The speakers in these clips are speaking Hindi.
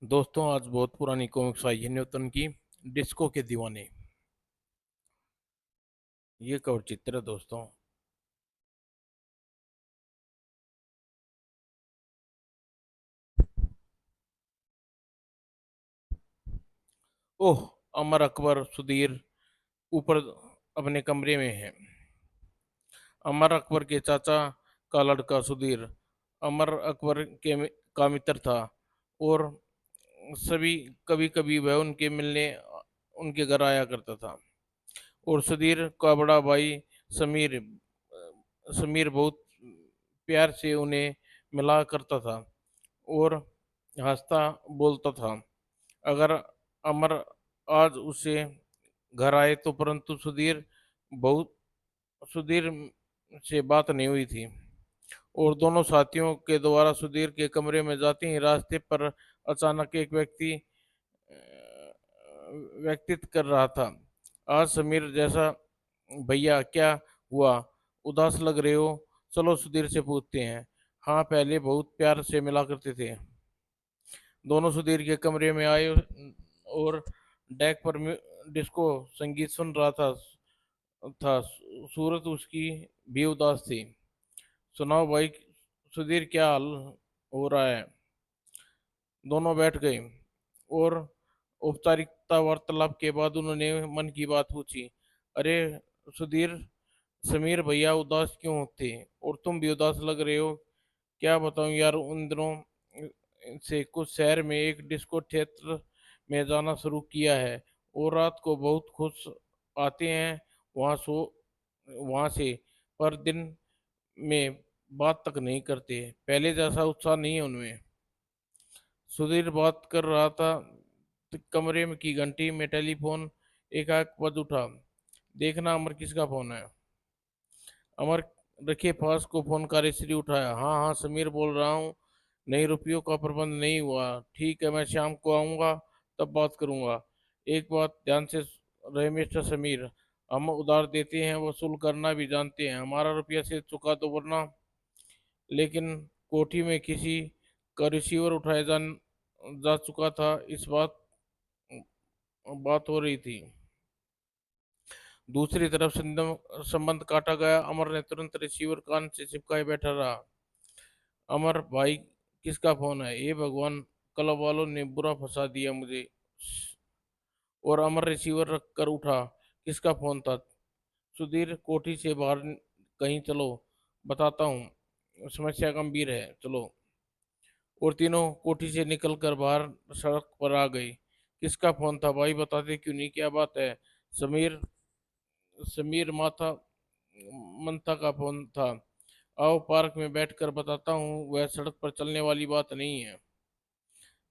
दोस्तों आज बहुत पुरानी कॉमिक्स आई है न्यूटन की डिस्को के दीवाने। ये कवर चित्र है दोस्तों। ओह, अमर अकबर सुधीर ऊपर अपने कमरे में है। अमर अकबर के चाचा का लड़का सुधीर अमर अकबर का मित्र था और सभी कभी कभी वह उनके मिलने उनके घर आया करता था। और सुधीर का बड़ा भाई समीर समीर बहुत प्यार से उन्हें मिला करता था और हंसता बोलता था। अगर अमर आज उसे घर आए तो परंतु बहुत सुधीर से बात नहीं हुई थी। और दोनों साथियों के द्वारा सुधीर के कमरे में जाते ही रास्ते पर अचानक एक व्यक्तित्व कर रहा था। आज समीर जैसा। भैया क्या हुआ, उदास लग रहे हो? चलो सुधीर से पूछते हैं। हाँ, पहले बहुत प्यार से मिला करते थे। दोनों सुधीर के कमरे में आए और डेक पर डिस्को संगीत सुन रहा था। सूरत उसकी भी उदास थी। सुनाओ भाई, सुधीर क्या हाल हो रहा है? दोनों बैठ गए और औपचारिकता वार्तालाप के बाद उन्होंने मन की बात पूछी। अरे सुधीर, समीर भैया उदास क्यों थे और तुम भी उदास लग रहे हो? क्या बताऊं यार, उन दिनों से कुछ शहर में एक डिस्को थिएटर में जाना शुरू किया है और रात को बहुत खुश आते हैं वहाँ सो वहाँ से। पर दिन में बात तक नहीं करते, पहले जैसा उत्साह नहीं है उनमें। सुधीर बात कर रहा था तो कमरे में की घंटी में टेलीफोन एकाएक बज उठा। देखना अमर, किसका फोन है? अमर रखे पास को फोन का रिसीवर उठाया। हाँ हाँ, समीर बोल रहा हूँ। नहीं, रुपयों का प्रबंध नहीं हुआ। ठीक है, मैं शाम को आऊँगा, तब बात करूँगा। एक बात ध्यान से रहे मिस्टर समीर, हम उधार देते हैं, वसूल करना भी जानते हैं। हमारा रुपया से चुका दो वरना। लेकिन कोठी में किसी का रिसीवर उठाया जा चुका था, इस बात बात हो रही थी। दूसरी तरफ संबंध काटा गया। अमर ने तुरंत रिसीवर कान से चिपकाए बैठा रहा। अमर भाई, किसका फोन है? ये भगवान, क्लब वालों ने बुरा फंसा दिया मुझे। और अमर रिसीवर रख कर उठा। किसका फोन था? सुधीर, कोठी से बाहर कहीं चलो, बताता हूँ, समस्या गंभीर है, चलो। और तीनों कोठी से निकलकर बाहर सड़क पर आ गई। किसका फोन था भाई, बताते क्यों नहीं, क्या बात है? समीर समीर माथा मंथा का फोन था। आओ पार्क में बैठकर बताता हूँ, वह सड़क पर चलने वाली बात नहीं है।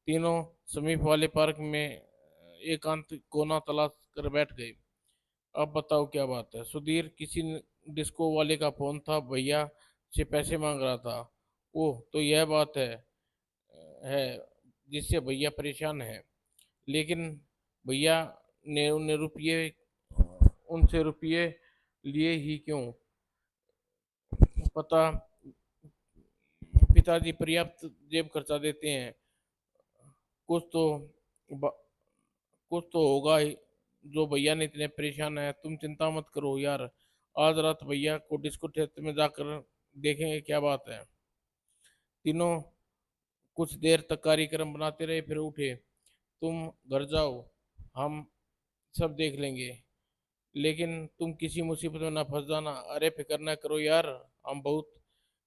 तीनों समीप वाले पार्क में एकांत कोना तलाश कर बैठ गए। अब बताओ क्या बात है? सुधीर, किसी डिस्को वाले का फोन था, भैया से पैसे मांग रहा था। ओह, तो यह बात है जिससे भैया परेशान है। लेकिन भैया ने उनसे रुपये लिए ही क्यों? पता, पिताजी पर्याप्त जेब खर्चा देते हैं। कुछ तो ब- कुछ तो होगा ही जो भैया ने इतने परेशान है। तुम चिंता मत करो यार, आज रात भैया को डिस्को थिएटर में जाकर देखेंगे क्या बात है। तीनों कुछ देर तक कार्यक्रम बनाते रहे, फिर उठे। तुम घर जाओ, हम सब देख लेंगे। लेकिन तुम किसी मुसीबत में ना फंस जाना। अरे फिक्र ना करो यार, हम बहुत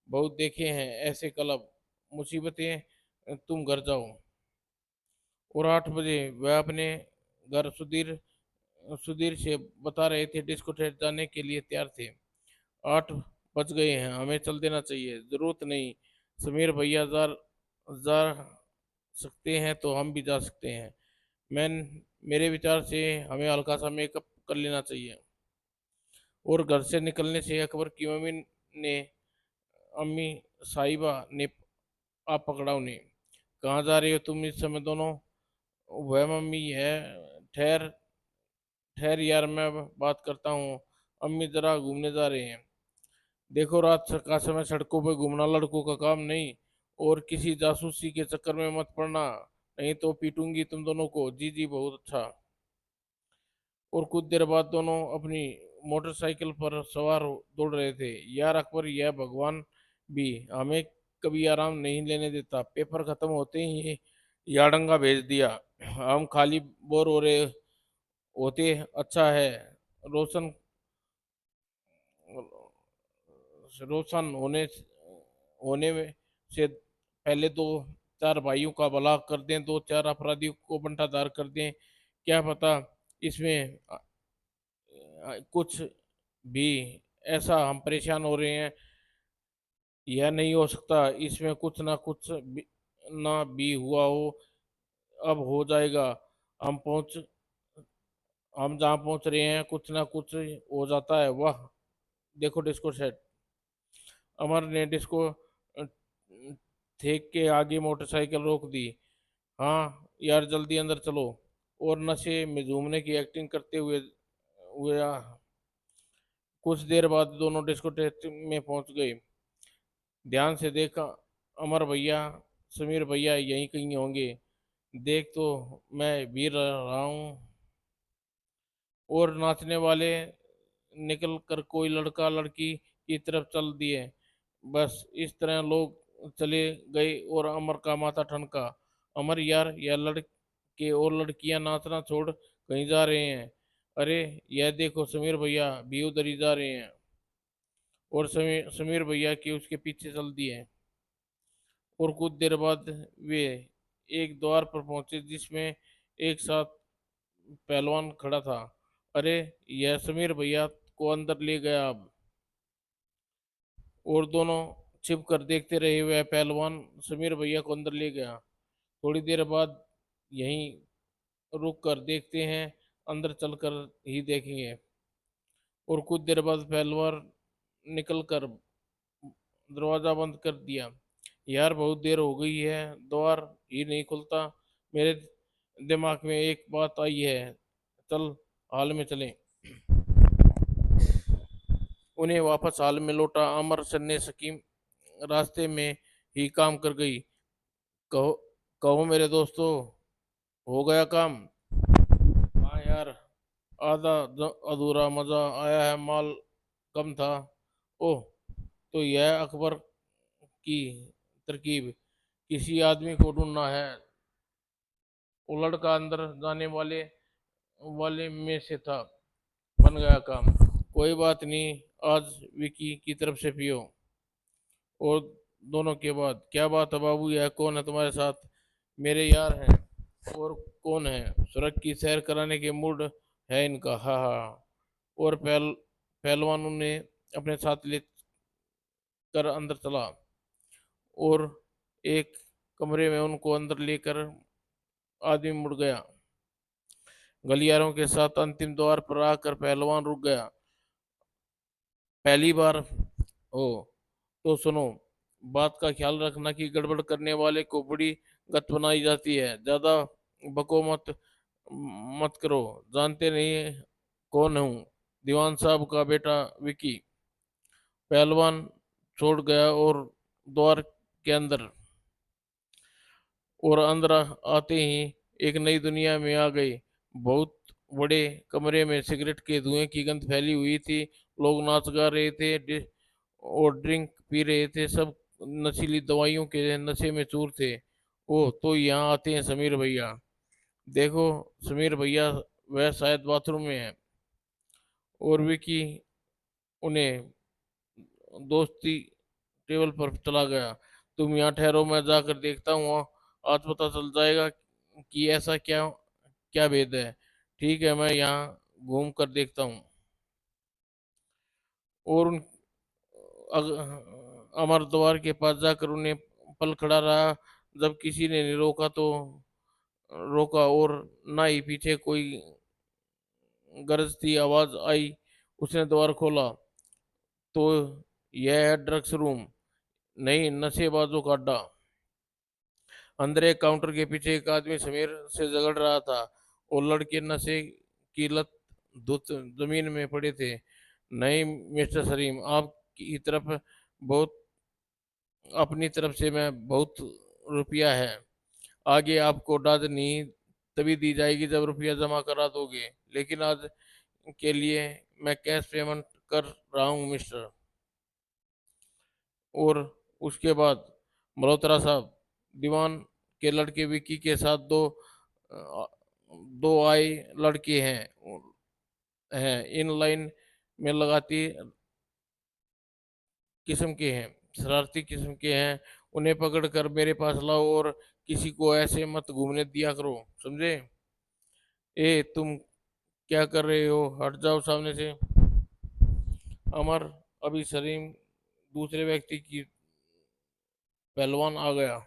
बहुत देखे हैं ऐसे क्लब, मुसीबतें, तुम घर जाओ। और 8 बजे वह अपने घर सुधीर सुधीर से बता रहे थे डिस्को थिएटर जाने के लिए तैयार थे। 8 बज गए हैं, हमें चल देना चाहिए। जरूरत नहीं, समीर भैया जा सकते हैं तो हम भी जा सकते हैं। मैं मेरे विचार से हमें हल्का सा मेकअप कर लेना चाहिए। और घर से निकलने से अकबर की ने अम्मी साहिबा ने आप पकड़ा उन्हें। कहाँ जा रहे हो तुम इस समय दोनों? वह मम्मी है, ठहर ठहर यार, मैं बात करता हूँ। अम्मी जरा घूमने जा रहे हैं। देखो, रात का समय सड़कों पर घूमना लड़कों का काम नहीं, और किसी जासूसी के चक्कर में मत पड़ना। नहीं तो पीटूंगी तुम दोनों को। जी जी बहुत अच्छा। और कुछ देर बाद दोनों अपनी मोटरसाइकिल पर सवार दौड़ रहे थे। यार अकबर, यह भगवान भी हमें कभी आराम नहीं लेने देता। पेपर खत्म होते ही याडंगा भेज दिया। हम खाली बोर हो रहे होते। अच्छा है, रोशन रोशन होने में से पहले दो चार भाइयों का भला कर दें, दो चार अपराधियों को बंटाधार कर दें। क्या पता इसमें कुछ भी ऐसा हम परेशान हो रहे हैं। यह नहीं हो सकता, इसमें कुछ ना कुछ भी, ना भी हुआ हो। अब हो जाएगा। हम पहुंच हम जहाँ पहुंच रहे हैं कुछ ना कुछ हो जाता है। वाह, देखो डिस्को सेट। अमर ने डिस्को ठेक के आगे मोटरसाइकिल रोक दी। हाँ यार, जल्दी अंदर चलो। और नशे में झूमने की एक्टिंग करते हुए हुए कुछ देर बाद दोनों डिस्कोटेक में पहुंच गए। ध्यान से देखा, अमर भैया समीर भैया यहीं कहीं होंगे। देख तो मैं भी रहा हूँ। और नाचने वाले निकल कर कोई लड़का लड़की की तरफ चल दिए। बस इस तरह लोग चले गए और अमर का माथा ठनका। अमर यार, यह लड़के और लड़कियां नाचना छोड़ कहीं जा रहे हैं। अरे यह देखो, समीर भैया भी उधर ही जा रहे हैं। और समीर भैया के उसके पीछे चल दिए। और कुछ देर बाद वे एक द्वार पर पहुंचे जिसमें एक साथ पहलवान खड़ा था। अरे यह समीर भैया को अंदर ले गया अब। और दोनों छिप कर देखते रहे। वह पहलवान समीर भैया को अंदर ले गया। थोड़ी देर बाद यहीं रुक कर देखते हैं, अंदर चलकर ही देखेंगे। और कुछ देर बाद पहलवान निकल कर दरवाजा बंद कर दिया। यार बहुत देर हो गई है, द्वार ही नहीं खुलता। मेरे दिमाग में एक बात आई है, चल हाल में चलें। उन्हें वापस हाल में लौटा। अमर सन्ने सकीम रास्ते में ही काम कर गई। कहो कहो मेरे दोस्तों, हो गया काम। हाँ यार, अधूरा मजा आया है, माल कम था। ओह, तो यह अकबर की तरकीब, किसी आदमी को ढूंढना है। वो लड़का अंदर जाने वाले वाले में से था। बन गया काम। कोई बात नहीं, आज विकी की तरफ से पियो। और दोनों के बाद, क्या बात है बाबू, यह कौन है तुम्हारे साथ? मेरे यार हैं। और कौन है? सड़क की सैर कराने के मूड है इनका, हाँ हाँ। और पहलवान उन्हें अपने साथ ले कर अंदर चला। और एक कमरे में उनको अंदर लेकर आदमी मुड़ गया। गलियारों के साथ अंतिम द्वार पर आकर पहलवान रुक गया। पहली बार हो तो सुनो, बात का ख्याल रखना कि गड़बड़ करने वाले को बड़ी गत बनाई जाती है। ज्यादा बको मत मत करो। जानते नहीं कौन हूँ? दीवान साहब का बेटा विकी। पहलवान छोड़ गया और द्वार के अंदर और अंदर आते ही एक नई दुनिया में आ गई। बहुत बड़े कमरे में सिगरेट के धुएं की गंध फैली हुई थी। लोग नाच गा रहे थे और ड्रिंक पी रहे थे। सब नशीली दवाइयों के नशे में चूर थे। ओ तो यहाँ आते हैं समीर भैया। देखो समीर भैया, वह शायद बाथरूम में है। और विकी उन्हें दोस्ती टेबल पर चला गया। तुम यहाँ ठहरो, मैं जाकर देखता हूँ। आज पता चल जाएगा कि ऐसा क्या क्या भेद है। ठीक है, मैं यहाँ घूम कर देखता हूँ। और अमर द्वार के पास जाकर उन्हें पल खड़ा रहा। जब किसी ने नहीं रोका तो रोका, और ना ही पीछे कोई गरजती आवाज आई। उसने द्वार खोला तो यह है ड्रग्स रूम, नहीं नशेबाजों का अड्डा। अंदर एक काउंटर के पीछे एक आदमी समीर से झगड़ रहा था। और लड़के नशे की लत धुत जमीन में पड़े थे। नहीं मिस्टर सलीम, आपकी तरफ बहुत अपनी तरफ से मैं बहुत रुपया है। आगे आपको राजनी तभी दी जाएगी जब रुपया जमा करा दोगे, लेकिन आज के लिए मैं कैश पेमेंट कर रहा हूँ मिस्टर। और उसके बाद मल्होत्रा साहब, दीवान के लड़के विकी के साथ अ, दो आए लड़के हैं इन लाइन में लगाती किस्म के हैं, शरारती किस्म के हैं। उन्हें पकड़ कर मेरे पास लाओ और किसी को ऐसे मत घूमने दिया करो, समझे? ए तुम क्या कर रहे हो, हट जाओ सामने से। अमर, अभी सलीम दूसरे व्यक्ति की पहलवान आ गया।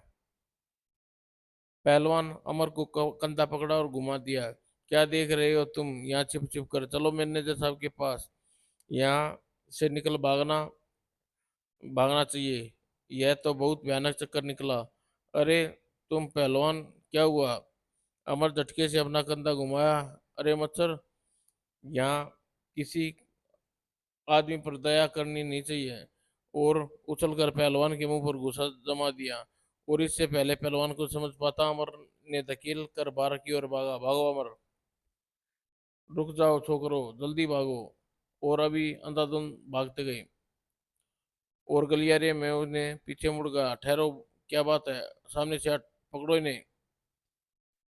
पहलवान अमर को कंधा पकड़ा और घुमा दिया। क्या देख रहे हो तुम यहाँ छिप छिप कर, चलो मैनेजर साहब के पास। यहाँ से निकल, भागना भागना चाहिए। यह तो बहुत भयानक चक्कर निकला। अरे तुम पहलवान, क्या हुआ? अमर झटके से अपना कंधा घुमाया। अरे मच्छर, यहाँ किसी आदमी पर दया करनी नहीं चाहिए। और उछलकर पहलवान के मुंह पर गुस्सा जमा दिया। और इससे पहले पहलवान को समझ पाता, अमर ने धकेल कर बाहर की ओर भागा। भागो अमर, रुक जाओ छोकरो, जल्दी भागो। और अभी अंधाधुंध भागते गए और गलियारे में उन्हें पीछे मुड़ गया। ठहरो, क्या बात है? सामने से हट, पकड़ो इन्हें।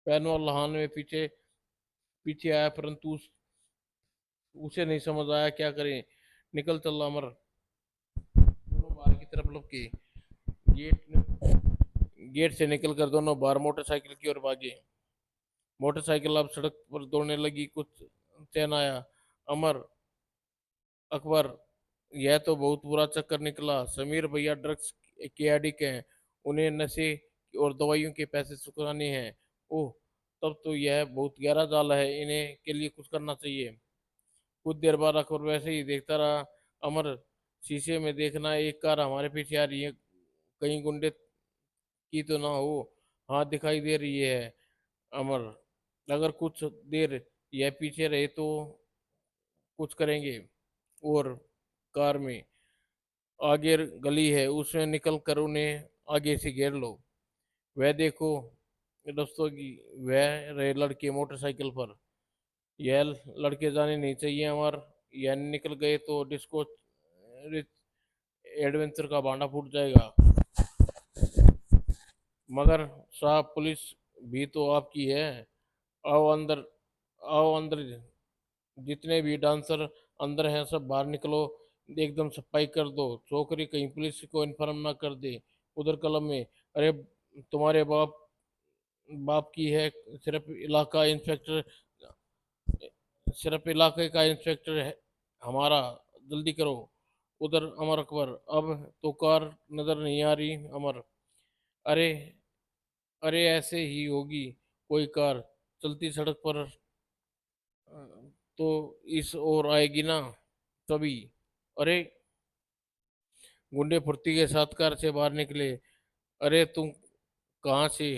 पहलवान लहान में पीछे पीछे आया, परंतु उसे नहीं समझ आया क्या करें। निकल चल अमर। दोनों बाहर की तरफ लपके। गेट गेट से निकलकर दोनों बाहर मोटरसाइकिल की ओर भागे। मोटरसाइकिल अब सड़क पर दौड़ने लगी। कुछ चैन आया। अमर, अकबर, यह तो बहुत बुरा चक्कर निकला। समीर भैया ड्रग्स के एडिक्ट हैं। उन्हें नशे और दवाइयों के पैसे चुकाने हैं। ओह, तब तो यह बहुत गहरा जाल है। इन्हें के लिए कुछ करना चाहिए। कुछ देर बाद अकबर वैसे ही देखता रहा। अमर, शीशे में देखना, एक कार हमारे पीछे आ रही है। कहीं गुंडे की तो ना हो। हाँ, दिखाई दे रही है। अमर, अगर कुछ देर यह पीछे रहे तो कुछ करेंगे। और कार में आगे गली है, उसमें निकल कर उन्हें आगे से घेर लो। वह देखो दोस्तों की, वह रहे लड़के मोटरसाइकिल पर। यह लड़के जाने नहीं चाहिए हमार। यह निकल गए तो डिस्को एडवेंचर का भांडा फूट जाएगा। मगर साहब, पुलिस भी तो आपकी है। आओ अंदर, आओ अंदर। जितने भी डांसर अंदर हैं सब बाहर निकलो। एकदम सफाई कर दो, छोकरी कहीं पुलिस को इन्फॉर्म ना कर दे। उधर कलम में। अरे तुम्हारे बाप बाप की है। सिर्फ इलाका इंस्पेक्टर, सिर्फ इलाके का इंस्पेक्टर है हमारा। जल्दी करो। उधर अमर, अकबर, अब तो कार नजर नहीं आ रही अमर। अरे अरे ऐसे ही होगी कोई कार चलती सड़क पर, तो इस ओर आएगी ना तभी। अरे गुंडे फुर्ती के साथ कार से बाहर निकले। अरे तुम कहाँ से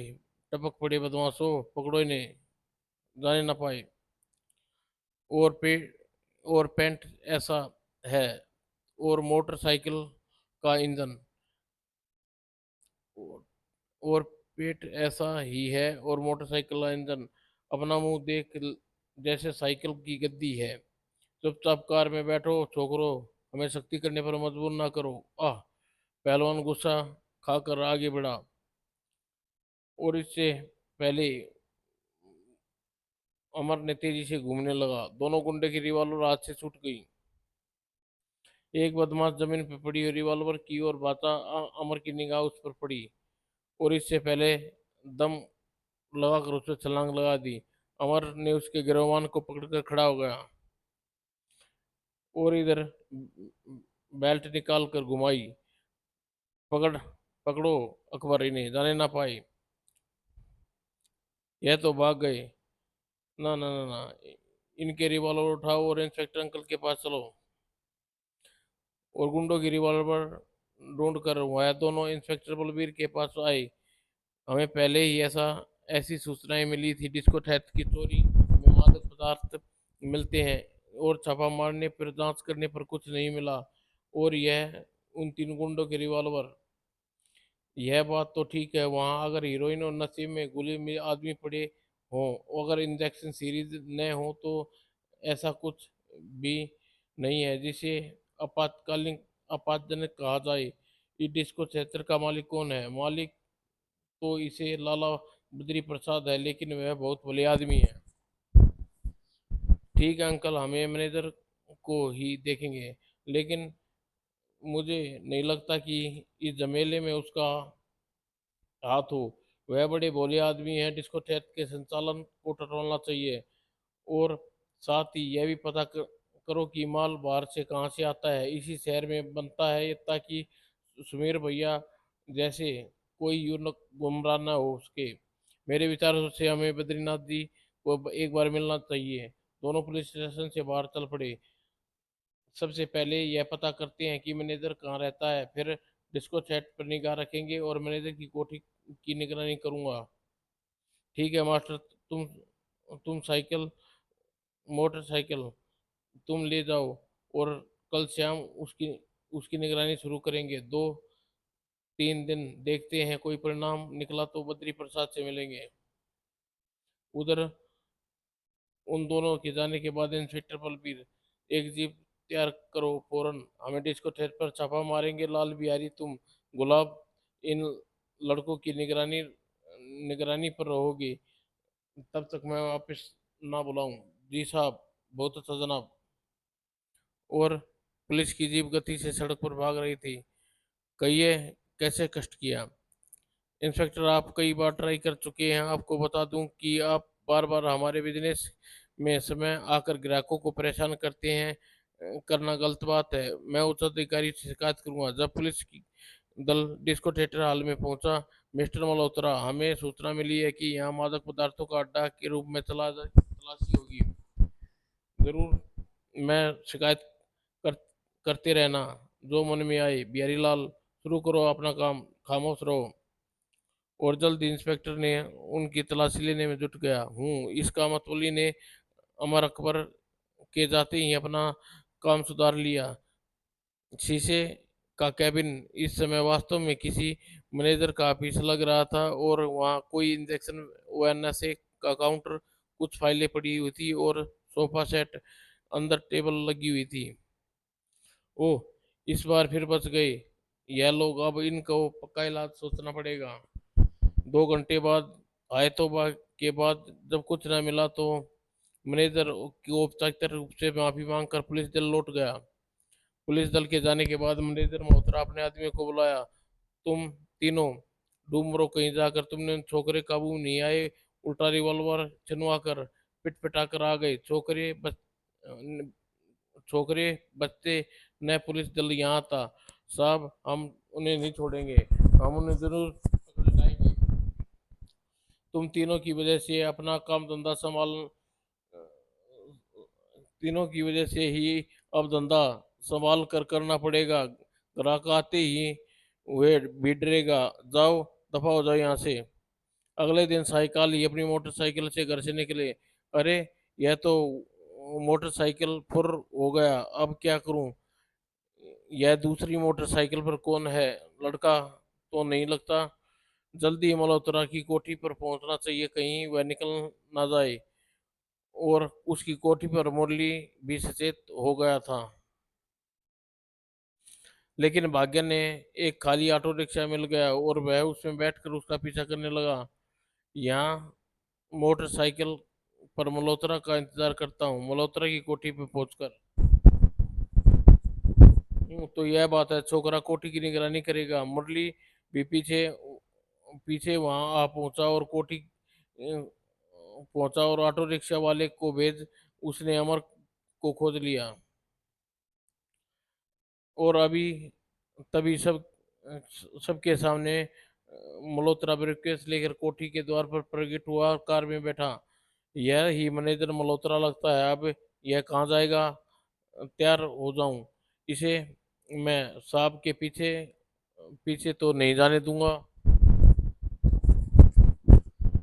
टपक पड़े बदमाशों, पकड़ो इन्हें, जाने ना पाए। और पे और पेंट ऐसा है, और मोटरसाइकिल का इंजन, और और पेट ऐसा ही है और मोटरसाइकिल का इंजन। अपना मुंह देख, जैसे साइकिल की गद्दी है। चुपचाप कार में बैठो छोकरो, हमें सख्ती करने पर मजबूर ना करो। आह, पहलवान गुस्सा खाकर आगे बढ़ा। और इससे पहले अमर ने तेजी से घूमने लगा। दोनों गुंडे की रिवॉल्वर हाथ से छूट गई। एक बदमाश जमीन पर पड़ी हुई रिवॉल्वर की ओर भागा। अमर की निगाह उस पर पड़ी और इससे पहले दम लगाकर उसे छलांग लगा दी। अमर ने उसके गिरवान को पकड़कर खड़ा हो गया और इधर बेल्ट निकाल कर घुमाई। पकड़, पकड़ो अकबर, इन्हें जाने ना पाए। यह तो भाग गए। ना ना ना ना, इनके रिवॉल्वर उठाओ और इंस्पेक्टर अंकल के पास चलो। और गुंडों की रिवॉल्वर ढूंढ कर वह दोनों इंस्पेक्टर बलबीर के पास आए। हमें पहले ही ऐसी सूचनाएं मिली थी, डिस्को थेफ्ट की चोरी में मादक पदार्थ मिलते हैं। और छापा मारने पर, जांच करने पर कुछ नहीं मिला। और यह उन तीन गुंडों के रिवॉल्वर। यह बात तो ठीक है, वहाँ अगर हीरोइन और नशे में गोली में आदमी पड़े हों, अगर इंजेक्शन सीरीज न हो तो ऐसा कुछ भी नहीं है जिसे आपातकालीन आपातजनक कहा जाए। इस डिस्को क्षेत्र का मालिक कौन है? मालिक तो इसे लाला बद्री प्रसाद है, लेकिन वह बहुत भले आदमी है। ठीक है अंकल, हमें मैनेजर को ही देखेंगे, लेकिन मुझे नहीं लगता कि इस झमेले में उसका हाथ हो। वह बड़े भोले आदमी हैं, डिस्को क्षेत्र के संचालन को टटोलना चाहिए। और साथ ही यह भी पता करो कि माल बाहर से कहाँ से आता है, इसी शहर में बनता है, ताकि सुमेर भैया जैसे कोई यूं गुमराह ना हो उसके। मेरे विचारों से हमें बद्रीनाथ जी को एक बार मिलना चाहिए। दोनों पुलिस स्टेशन से बाहर चल पड़े। सबसे पहले यह पता करते हैं कि मैनेजर कहाँ रहता है, फिर डिस्को चैट पर निगाह रखेंगे और मैनेजर की कोठी की निगरानी करूंगा। ठीक है मास्टर, तुम साइकिल मोटरसाइकिल तुम ले जाओ, और कल शाम उसकी उसकी निगरानी शुरू करेंगे। 2-3 दिन देखते हैं, कोई परिणाम निकला तो बद्री प्रसाद से मिलेंगे। उधर उन दोनों के जाने के बाद इंस्पेक्टर बलबीर, एक जीप तैयार करो फौरन, हमें डिस्को थिएटर पर छापा मारेंगे। लाल बिहारी तुम गुलाब इन लड़कों की निगरानी निगरानी पर रहोगे, तब तक मैं वापस ना बुलाऊं। जी साहब, बहुत अच्छा जनाब। और पुलिस की जीप गति से सड़क पर भाग रही थी। कहिए, कैसे कष्ट किया? इंस्पेक्टर, आप कई बार ट्राई कर चुके हैं। आपको बता दूं कि आप बार बार हमारे बिजनेस में समय आकर ग्राहकों को परेशान करते हैं। करना गलत बात है। मैं उच्च अधिकारी से शिकायत करूंगा। जब पुलिस की दल डिस्को थिएटर हॉल में पहुंचा, मिस्टर मल्होत्रा, हमें सूचना मिली है कि यहाँ मादक पदार्थों का अड्डा के रूप में तलाशी होगी। जरूर, मैं शिकायत कर, करते रहना जो मन में आए। बिहारी लाल, शुरू करो अपना काम, खामोश रहो। और जल्द इंस्पेक्टर ने उनकी तलाशी लेने में जुट गया हूँ। इसका मतवली ने अमर अकबर के जाते ही अपना काम सुधार लिया। शीशे का कैबिन इस समय वास्तव में किसी मैनेजर का ऑफिस लग रहा था, और वहाँ कोई इंजेक्शन व नशे का काउंटर, कुछ फाइलें पड़ी हुई थी और सोफा सेट, अंदर टेबल लगी हुई थी। ओह, इस बार फिर बच गए यह लोग। अब इनको पक्का इलाज सोचना पड़ेगा। 2 घंटे बाद आए तो के बाद जब कुछ न मिला तो मैनेजर की औपचारिक रूप से माफी मांगकर पुलिस दल लौट गया। पुलिस दल के जाने के बाद मैनेजर मल्होत्रा अपने आदमियों को बुलाया। तुम तीनों ढूंढ मरो, कहीं जाकर तुमने उन छोकरे काबू में नहीं आए, उल्टा रिवॉल्वर छिनवा कर पिट पिटा कर आ गए। छोकरे बचते न, पुलिस दल यहाँ था। साहब, हम उन्हें नहीं छोड़ेंगे, हम उन्हें जरूर पकड़ लाएंगे। तुम तीनों की वजह से अपना काम धंधा संभाल तीनों की वजह से ही अब धंधा संभाल कर करना पड़ेगा। ग्राहक आते ही वे भी डरेगा। जाओ, दफा हो जाओ यहाँ से। अगले दिन साइकिल ही अपनी मोटरसाइकिल से घर से निकले। अरे, यह तो मोटरसाइकिल फुर हो गया, अब क्या करूं? यह दूसरी मोटरसाइकिल पर कौन है? लड़का तो नहीं लगता। जल्दी मल्होत्रा की कोठी पर पहुंचना चाहिए, कहीं वह निकल ना जाए। और उसकी कोठी पर मुरली भी सचेत हो गया था। लेकिन भाग्य ने एक खाली ऑटो रिक्शा मिल गया और वह उसमें बैठकर उसका पीछा करने लगा। यहाँ मोटरसाइकिल पर मल्होत्रा का इंतजार करता हूँ। मल्होत्रा की कोठी पर पहुंचकर तो यह बात है, छोकरा कोठी की निगरानी करेगा। मुरली भी पीछे पीछे वहां आ पहुंचा और कोठी पहुंचा और ऑटो रिक्शा वाले को भेज उसने अमर को खोज लिया। और अभी तभी सबके सामने मल्होत्रा ब्रीफकेस लेकर कोठी के द्वार पर प्रकट हुआ और कार में बैठा। यह ही मैनेजर मल्होत्रा लगता है। अब यह कहाँ जाएगा? तैयार हो जाऊं, इसे मैं साहब के पीछे पीछे तो नहीं जाने दूंगा।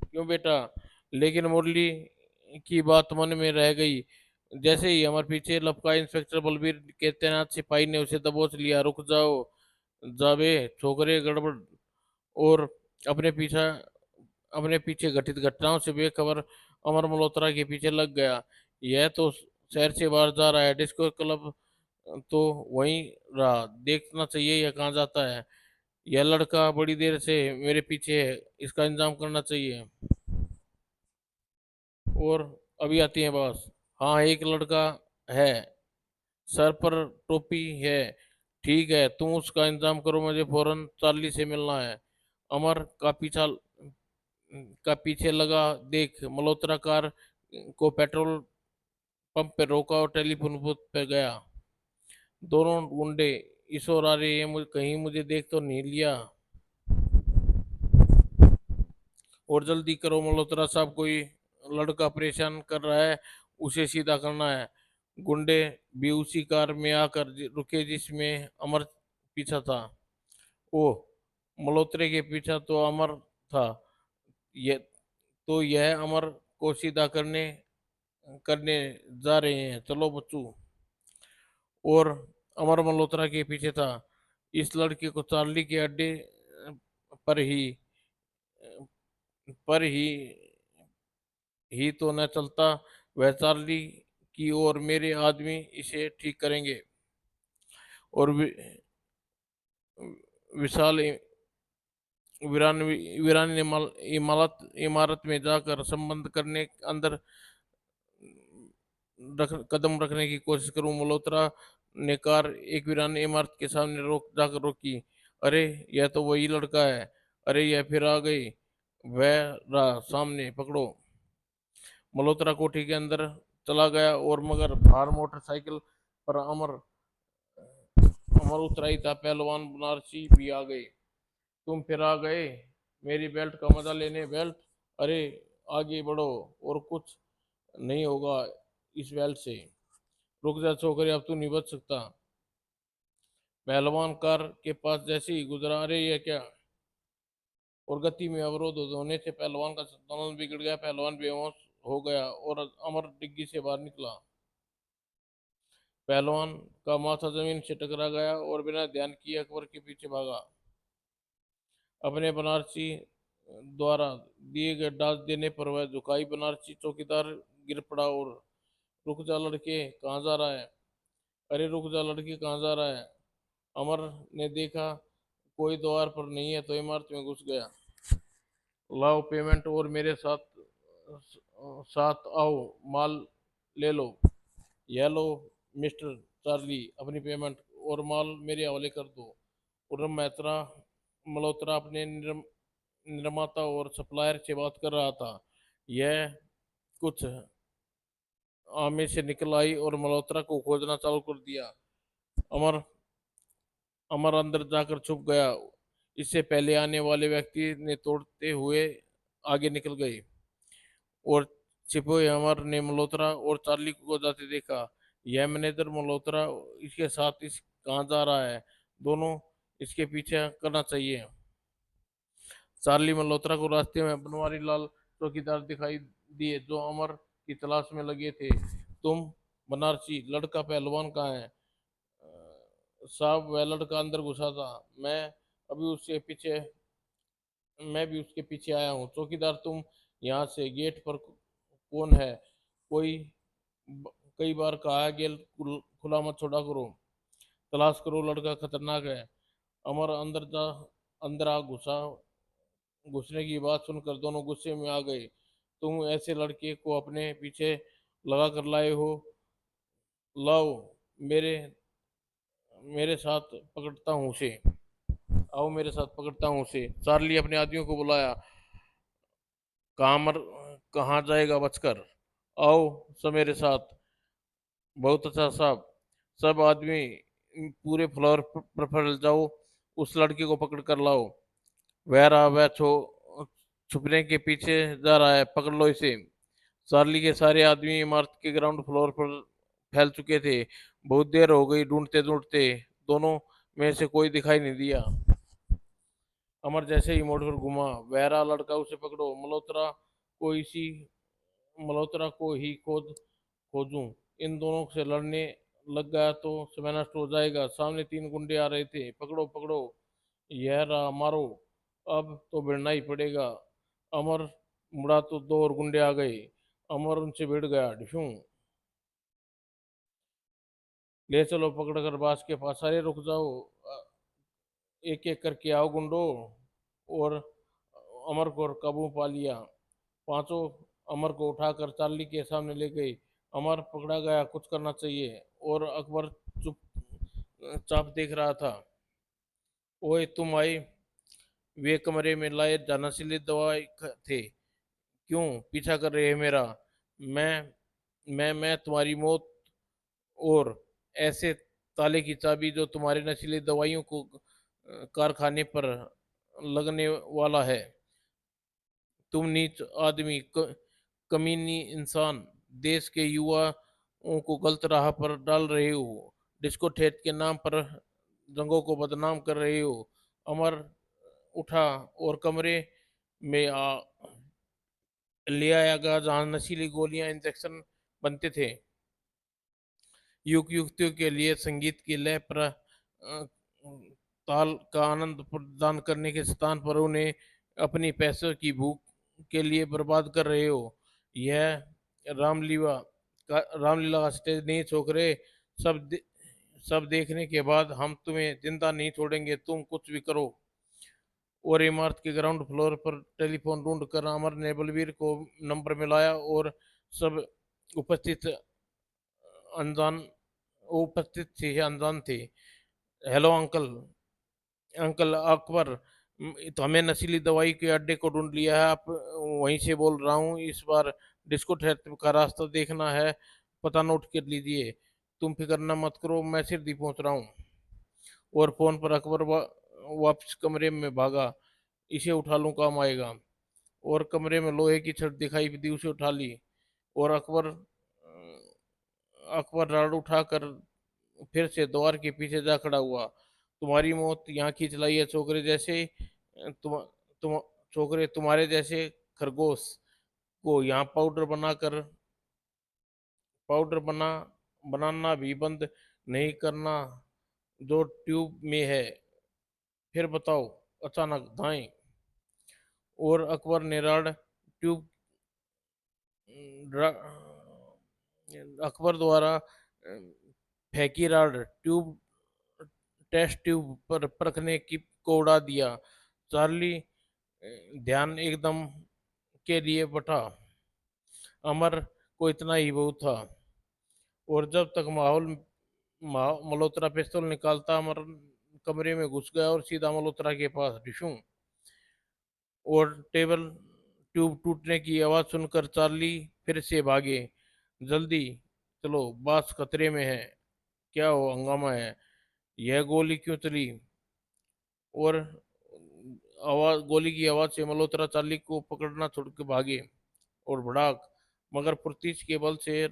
क्यों बेटा? लेकिन मुरली की बात मन में रह गई। जैसे ही हमारे पीछे लपका इंस्पेक्टर बलबीर के तैनात सिपाही ने उसे दबोच लिया। रुक जाओ, जाबे छोकरे, गड़बड़ और अपने पीछा अपने पीछे घटित घटनाओं से बेखबर अमर मल्होत्रा के पीछे लग गया। यह तो शहर से बाहर जा रहा है, डिस्को क्लब तो वहीं रहा, देखना चाहिए यह कहाँ जाता है। यह लड़का बड़ी देर से मेरे पीछे है, इसका इंतजाम करना चाहिए। और अभी आती है बस। हाँ, एक लड़का है, सर पर टोपी है। ठीक है, तुम उसका इंतजाम करो, मुझे फौरन चार्ली से मिलना है। अमर का पीछे लगा देख मल्होत्रा कार को पेट्रोल पंप पे रोका और टेलीफोन बूथ पे गया। दोनों गुंडे इस ओर आ रहे हैं, कहीं मुझे देख तो नहीं लिया। और जल्दी करो मल्होत्रा साहब, कोई लड़का परेशान कर रहा है, उसे सीधा करना है। गुंडे भी उसी कार में आकर रुके जिसमें अमर पीछा था। ओह, मल्होत्रे के पीछा तो अमर था। ये तो यह अमर को सीधा करने करने जा रहे हैं, चलो बच्चू। और अमर मल्होत्रा के पीछे था। इस लड़के को चार्ली के अड्डे पर ही पर ही तो न चलता। वह चार्ली की और मेरे आदमी इसे ठीक करेंगे। और विशाल वीरान वीरान इमारत में जाकर संबंध करने अंदर कदम रखने की कोशिश करूं। मल्होत्रा ने कार एक वीरान इमारत के सामने जाकर रोकी। अरे, यह तो वही लड़का है। अरे, यह फिर आ गई। वह रहा सामने, पकड़ो। मल्होत्रा कोठी के अंदर चला गया और मगर बाहर मोटरसाइकिल पर अमर अमर उतराई था। पहलवान बनारसी भी आ गए। तुम फिर आ गए मेरी बेल्ट का मजा लेने। बेल्ट? अरे, आगे बढ़ो, और कुछ नहीं होगा इस बेल्ट से। रुक जा छोकरे, अब तू नहीं बच सकता। पहलवान कार के पास जैसे ही गुजरा, अरे ये क्या। और गति में अवरोध होने से पहलवान का संतुलन बिगड़ गया। पहलवान बेहोश हो गया और अमर डिग्गी से बाहर निकला। पहलवान का माथा जमीन से टकरा गया और बिना ध्यान किए अकबर के पीछे भागा। अपने बनारसी द्वारा दिए गए डांस देने पर वह झुकाई बनारसी चौकीदार गिर पड़ा। और रुक जा लड़के, कहाँ जा रहा है। अरे रुक जा लड़के, कहाँ जा रहा है। अमर ने देखा कोई द्वार पर नहीं है तो इमारत में घुस गया। लाओ पेमेंट और मेरे साथ साथ आओ, माल ले लो। यह लो मिस्टर चार्ली, अपनी पेमेंट और माल मेरे हवाले कर दो। उर्म मैत्रा मल्होत्रा अपने निर्माता और सप्लायर से बात कर रहा था। यह कुछ आमे से निकल आई और मल्होत्रा को खोजना चालू कर दिया। अमर अमर अंदर जाकर छुप गया। इससे पहले आने वाले व्यक्ति ने तोड़ते हुए आगे निकल गए। और छिपे अमर ने मल्होत्रा और चार्ली को जाते देखा। यह मैनेजर मल्होत्रा इसके साथ इस कहाँ जा रहा है। दोनों इसके पीछे करना चाहिए। चार्ली मल्होत्रा को रास्ते में बनवारी लाल चौकीदार दिखाई दिए जो अमर की तलाश में लगे थे। तुम बनारसी लड़का पहलवान कहाँ है। साहब, वह लड़का अंदर घुसा था। अभी उसके पीछे मैं भी उसके पीछे आया हूँ। चौकीदार, तुम यहाँ से गेट पर कौन है। कोई कई बार कहा है गेट खुला मत छोड़ा करो। तलाश करो, लड़का खतरनाक है। अमर अंदर आ घुसा। घुसने की बात सुनकर दोनों गुस्से में आ गए। तुम ऐसे लड़के को अपने पीछे लगा कर लाए हो। लाओ, मेरे मेरे साथ पकड़ता हूँ उसे। आओ मेरे साथ पकड़ता हूँ उसे। चार्ली अपने आदमियों को बुलाया। कहाँ जाएगा बचकर। आओ सब मेरे साथ। बहुत अच्छा साहब। सब आदमी पूरे फ्लोर पर फैल जाओ। उस लड़के को पकड़ कर लाओ। वह रहा, वह छुपने के पीछे जा रहा है, पकड़ लो इसे। चार्ली के सारे आदमी इमारत के ग्राउंड फ्लोर पर फैल चुके थे। बहुत देर हो गई ढूंढते ढूंढते, दोनों में से कोई दिखाई नहीं दिया। अमर जैसे ही मोड़ पर घुमा, वहरा लड़का, उसे पकड़ो। को इसी मल्होत्रा को ही खोजूं। इन दोनों से लड़ने लग गया तो समय नष्ट हो जाएगा। सामने तीन गुंडे आ रहे थे। पकड़ो पकड़ो। यह रहा, मारो। अब तो भिड़ना ही पड़ेगा। अमर मुड़ा तो दो और गुंडे आ गए। अमर उनसे भिड़ गया। डिशूं, ले चलो पकड़ कर बास के पास। अरे रुक जाओ, एक एक करके आओ गुंडो। और अमर को काबू पा लिया। पांचों अमर को उठाकर चार्ली के सामने ले गए। अमर पकड़ा गया, कुछ करना चाहिए। और अकबर चुपचाप देख रहा था। ओए तुम आए, वे कमरे में लाए नशीली दवाई थे। क्यों पीछा कर रहे हैं मेरा? मैं मैं तुम्हारी मौत और ऐसे ताले की चाबी जो तुम्हारे नशीली दवाइयों को कारखाने पर लगने वाला है। तुम नीच आदमी, कमीनी इंसान, देश के युवाओं को गलत राह पर डाल रहे हो। डिस्को थेट के नाम पर रंगों को बदनाम कर रहे हो। अमर उठा और कमरे में ले आया गया जहां नशीली गोलियां इंजेक्शन बनते थे। युग युक्तियों के लिए संगीत की लय पर ताल का आनंद प्रदान करने के स्थान पर उन्हें अपनी पैसों की भूख के लिए बर्बाद कर रहे हो। यह रामलीला रामलीला का स्टेज नहीं, छोकरे। सब दे, सब देखने के बाद हम तुम्हें जिंदा नहीं छोड़ेंगे, तुम कुछ भी करो। और इमारत के ग्राउंड फ्लोर पर टेलीफोन ढूंढ कर अमर ने बलवीर को नंबर मिलाया। और सब उपस्थित अनजान उपस्थित थे, अनजान थे। हेलो अंकल, अंकल अकबर, तो हमें नशीली दवाई के अड्डे को ढूंढ लिया है। आप वहीं से बोल रहा हूँ। इस बार डिस्को थेरेपी का रास्ता देखना है, पता नोट कर लीजिए। तुम फिक्र न मत करो, मैं सिर्फ पहुंच रहा हूँ। और फोन पर अकबर वापस कमरे में भागा। इसे उठा लूं, काम आएगा। और कमरे में लोहे की छड़ दिखाई दी, उसे उठा ली। और अकबर राड उठाकर फिर से द्वार के पीछे जा खड़ा हुआ। तुम्हारी मौत यहाँ खींच लाई है, छोकरे जैसे तुम छोकरे, तुम्हारे जैसे खरगोश को यहाँ पाउडर बनाना भी बंद नहीं करना जो ट्यूब में है। फिर बताओ। अचानक दाएं और अकबर ने राड ट्यूब रा- अकबर द्वारा फेंकी राड ट्यूब टेस्ट ट्यूब पर परखने की को उड़ा दिया। चार्ली ध्यान एकदम के लिए बटा। अमर को इतना ही बहुत था। और जब तक मल्होत्रा पिस्तौल निकालता, अमर कमरे में घुस गया और सीधा मल्होत्रा के पास। डिशूं, और टेबल ट्यूब टूटने की आवाज सुनकर चार्ली फिर से भागे। जल्दी चलो, बास खतरे में है। क्या हो, हंगामा है? यह गोली क्यों चली? और आवाज गोली की आवाज से मल्होत्रा चार्ली को पकड़ना छोड़ के भागे। और भड़ाक, मगर फुर्तीस के बल से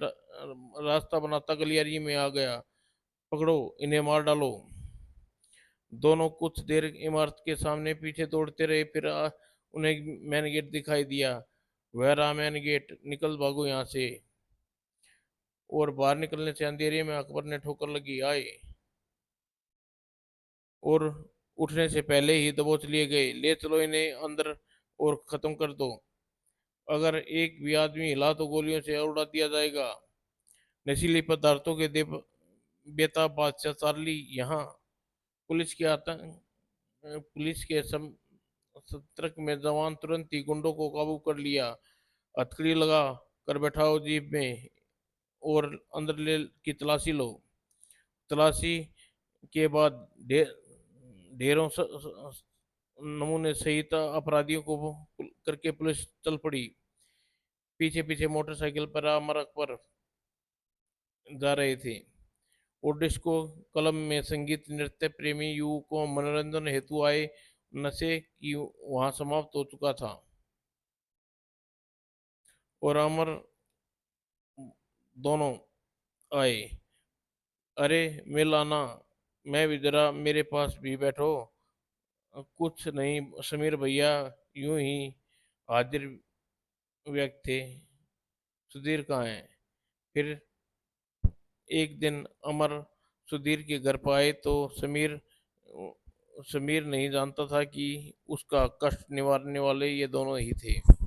रास्ता बनाता गलियारी में आ गया। पकड़ो, इन्हें मार डालो। दोनों कुछ देर इमारत के सामने पीछे दौड़ते रहे। फिर उन्हें मैन गेट दिखाई दिया। वह रहा मैन गेट, निकल भागो यहाँ से। और बाहर निकलने से अंधेरे में अकबर ने ठोकर लगी। आए और उठने से पहले ही दबोच लिए गए। ले चलो इन्हें अंदर और खत्म कर दो। अगर एक भी आदमी हिला तो गोलियों से उड़ा दिया जाएगा। नशीली पदार्थों के बेताब बादशाह चार्ली यहाँ। पुलिस के आतंक पुलिस के सतर्क में जवान तुरंत ही गुंडों को काबू कर लिया। हथकड़ी लगा कर बैठाओ जीप में और अंदर ले की तलाशी लो। तलाशी के बाद ढेरों नमूने सहित अपराधियों को करके पुलिस चल पड़ी। पीछे पीछे मोटरसाइकिल पर अमर अकबर जा रहे थे। और डिस्को क्लब में संगीत नृत्य प्रेमी युवकों मनोरंजन हेतु आए नशे की वहां समाप्त हो चुका था। और अमर दोनों आए। अरे मिल आना, मैं भी जरा, मेरे पास भी बैठो। कुछ नहीं समीर भैया, यूं ही हाजिर व्यक्त थे। सुधीर कहाँ है? फिर एक दिन अमर सुधीर के घर पर आए तो समीर समीर नहीं जानता था कि उसका कष्ट निवारने वाले ये दोनों ही थे।